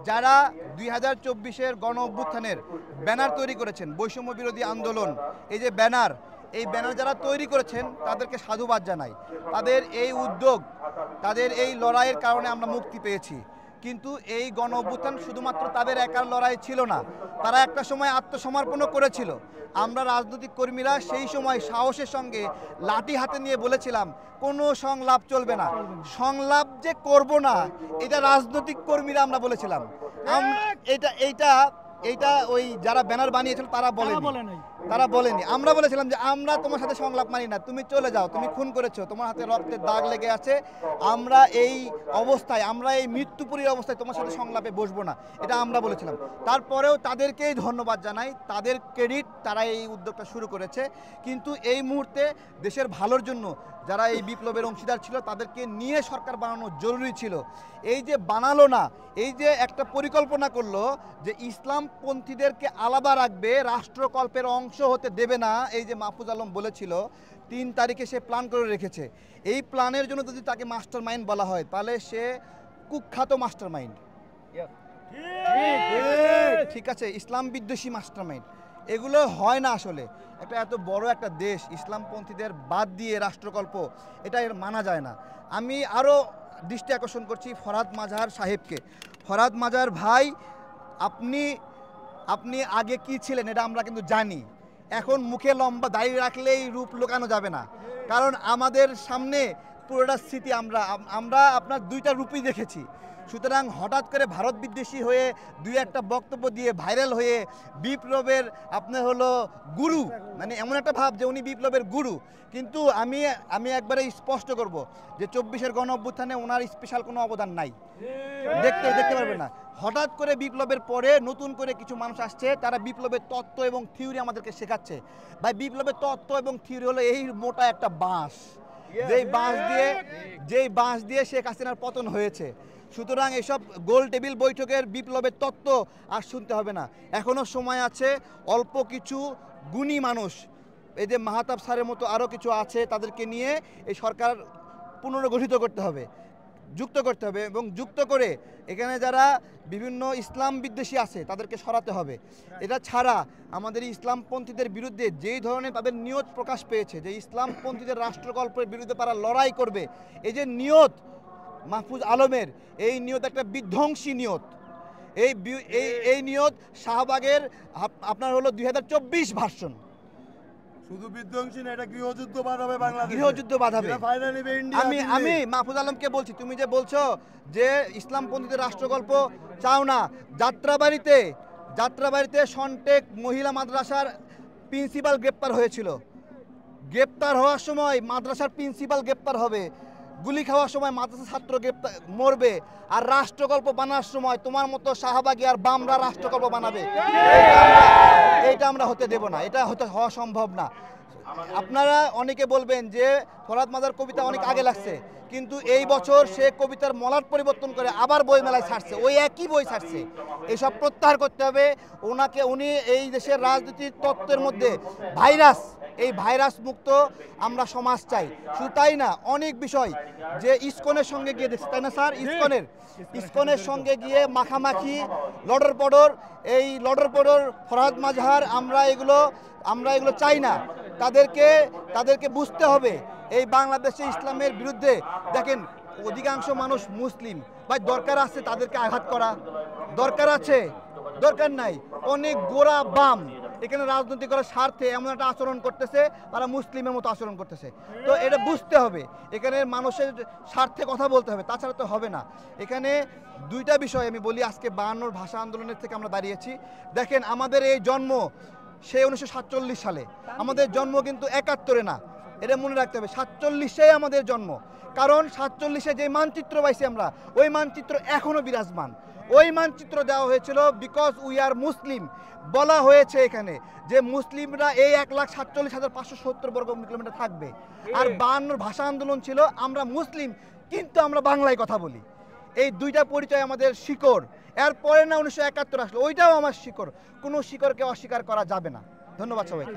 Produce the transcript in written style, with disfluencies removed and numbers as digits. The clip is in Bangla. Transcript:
যারা 2024-এর গণ অভ্যুত্থানের ব্যানার তৈরি করেছেন, বৈষম্য বিরোধী আন্দোলন, এই যে ব্যানার, এই ব্যানার যারা তৈরি করেছেন তাদেরকে সাধুবাদ জানাই। তাদের এই উদ্যোগ, তাদের এই লড়াইয়ের কারণে আমরা মুক্তি পেয়েছি। কিন্তু এই গণ অভ্যুত্থান শুধুমাত্র তাদের একার লড়াই ছিল না, তারা একটা সময় আত্মসমর্পণও করেছিল। আমরা রাজনৈতিক কর্মীরা সেই সময় সাহসের সঙ্গে লাঠি হাতে নিয়ে বলেছিলাম কোনো সংলাপ চলবে না, সংলাপ যে করব না এটা রাজনৈতিক কর্মীরা আমরা বলেছিলাম। এইটা ওই যারা ব্যানার বানিয়েছিল তারা বলেনি। আমরা বলেছিলাম যে আমরা তোমার সাথে সংলাপ মানি না, তুমি চলে যাও, তুমি খুন করেছো, তোমার হাতে রক্তের দাগ লেগে আছে, আমরা এই অবস্থায়, আমরা এই মৃত্যুপুরী অবস্থায় তোমার সাথে সংলাপে বসবো না, এটা আমরা বলেছিলাম। তারপরেও তাদেরকেই ধন্যবাদ জানাই, তাদের ক্রেডিট, তারা এই উদ্যোগটা শুরু করেছে। কিন্তু এই মুহূর্তে দেশের ভালোর জন্য যারা এই বিপ্লবের অংশীদার ছিল তাদেরকে নিয়ে সরকার বানানো জরুরি ছিল। এই যে বানালো না, এই যে একটা পরিকল্পনা করলো যে ইসলামপন্থীদেরকে আলাদা রাখবে, রাষ্ট্রকল্পের অংশ হতে দেবে না, এই যে মাহফুজ আলম বলেছিল 3 তারিখে সে প্ল্যান করে রেখেছে। এই প্ল্যানের জন্য যদি তাকে মাস্টার মাইন্ড বলা হয় তাহলে সে কুখ্যাত মাস্টার মাইন্ড, ঠিক আছে, ইসলাম বিদ্বেষী মাস্টার মাইন্ড। এগুলো হয় না আসলে। একটা এত বড় একটা দেশ ইসলামপন্থীদের বাদ দিয়ে রাষ্ট্রকল্প, এটা মানা যায় না। আমি আরও দৃষ্টি আকর্ষণ করছি ফরহাদ মাজহার সাহেবকে। ফরহাদ মাজহার ভাই, আপনি আগে কি ছিলেন এটা আমরা কিন্তু জানি। এখন মুখে লম্বা দাড়ি রাখলেই রূপ লুকানো যাবে না, কারণ আমাদের সামনে পুরোটা স্মৃতি, আমরা আপনার 2টা রূপই দেখেছি। সুতরাং হঠাৎ করে ভারত বিদ্বেষী হয়ে 2-1টা বক্তব্য দিয়ে ভাইরাল হয়ে বিপ্লবের আপনার হলো গুরু, মানে এমন একটা ভাব যে উনি বিপ্লবের গুরু। কিন্তু আমি একবারে স্পষ্ট করব যে 24-এর গণ অভ্যুত্থানে ওনার স্পেশাল কোনো অবদান নাই, দেখতে পারবে না। হঠাৎ করে বিপ্লবের পরে নতুন করে কিছু মানুষ আসছে, তারা বিপ্লবের তত্ত্ব এবং থিওরি আমাদেরকে শেখাচ্ছে। ভাই, বিপ্লবের তত্ত্ব এবং থিওরি হলো এই মোটা একটা বাঁশ, যেই বাঁশ দিয়ে শেখ হাসিনার পতন হয়েছে। সুতরাং এসব গোল টেবিল বৈঠকের বিপ্লবের তত্ত্ব আর শুনতে হবে না। এখনও সময় আছে, অল্প কিছু গুণী মানুষ, এই যে মাহতাব স্যারের মতো আরও কিছু আছে, তাদেরকে নিয়ে এই সরকার পুনর্গঠিত করতে হবে, যুক্ত করতে হবে, এবং যুক্ত করে এখানে যারা বিভিন্ন ইসলাম বিদ্বেষী আছে তাদেরকে সরাতে হবে। এটা ছাড়া আমাদের ইসলামপন্থীদের বিরুদ্ধে যেই ধরনের তাদের নিয়ত প্রকাশ পেয়েছে যে ইসলামপন্থীদের রাষ্ট্রকল্পের বিরুদ্ধে তারা লড়াই করবে, এই যে নিয়ত মাহফুজ আলমের, এই নিয়ত একটা বিধ্বংসী নিয়ত। এই নিয়ত শাহবাগের আপনার হলো 2024 ভার্সন, শুধু বিধ্বংসী না, এটা গৃহযুদ্ধ বাঁধাবে, বাংলাদেশ গৃহযুদ্ধ বাঁধাবে। আমি মাহফুজ আলমকে বলছি, তুমি যে বলছো যে ইসলামপন্থীদের রাষ্ট্রকল্প চাও না, যাত্রাবাড়িতে সন্টেক মহিলা মাদ্রাসার প্রিন্সিপাল গ্রেপ্তার হয়েছিল। গ্রেপ্তার হওয়ার সময় মাদ্রাসার প্রিন্সিপাল গ্রেপ্তার হবে, গুলি খাওয়ার সময় মাদ্রাসা ছাত্র মরবে, আর রাষ্ট্রকল্প বানার সময় তোমার মতো শাহবাগী আর বামরা রাষ্ট্রকল্প বানাবে। এইটা আমরা হতে দেব না, এটা হওয়া সম্ভব না। আপনারা অনেকে বলবেন যে ফরহাদ মাজহার কবিতা অনেক আগে লাগছে, কিন্তু এই বছর সে কবিতার মলাট পরিবর্তন করে আবার বই মেলায় ছাড়ছে, ওই একই বই ছাড়ছে। এসব প্রত্যাহার করতে হবে উনি এই দেশের রাজনীতির তত্ত্বের মধ্যে ভাইরাস, এই ভাইরাস মুক্ত আমরা সমাজ চাই। শুধু তাই না, অনেক বিষয় যে ইসকনের সঙ্গে গিয়ে দেখছি, তাই না স্যার, ইসকনের সঙ্গে গিয়ে মাখামাখি লড়র পড়র ফরহাদ মাজহার, আমরা এগুলো চাই না। তাদেরকে বুঝতে হবে এই বাংলাদেশে ইসলামের বিরুদ্ধে, দেখেন অধিকাংশ মানুষ মুসলিম, ভাই দরকার আছে তাদেরকে আঘাত করা? দরকার আছে? দরকার নাই। অনেক গোড়া বাম এখানে রাজনীতি করার স্বার্থে এমন একটা আচরণ করতেছে, তারা মুসলিমের মতো আচরণ করতেছে। তো এটা বুঝতে হবে, এখানে মানুষের স্বার্থে কথা বলতে হবে, তাছাড়া তো হবে না। এখানে 2টা বিষয় আমি বলি, আজকে 52 ভাষা আন্দোলনের থেকে আমরা দাঁড়িয়েছি। দেখেন আমাদের এই জন্ম সেই 1947 সালে, আমাদের জন্ম কিন্তু 71-এ না, এটা মনে রাখতে হবে। 47-এ আমাদের জন্ম, কারণ 47-এ যে মানচিত্র পাইছি আমরা, ওই মানচিত্র এখনো বিরাজমান। ওই মানচিত্র দেওয়া হয়েছিল বিকজ উই আর মুসলিম, বলা হয়েছে এখানে যে মুসলিমরা এই 1,47,570 বর্গ কিলোমিটার থাকবে। আর 52 ভাষা আন্দোলন ছিল আমরা মুসলিম কিন্তু আমরা বাংলায় কথা বলি। এই 2টা পরিচয় আমাদের শিকড়। এরপরে না 1971 আসলো, ওইটাও আমার শিকড়। কোনো শিকড়কে অস্বীকার করা যাবে না। ধন্যবাদ সবাইকে।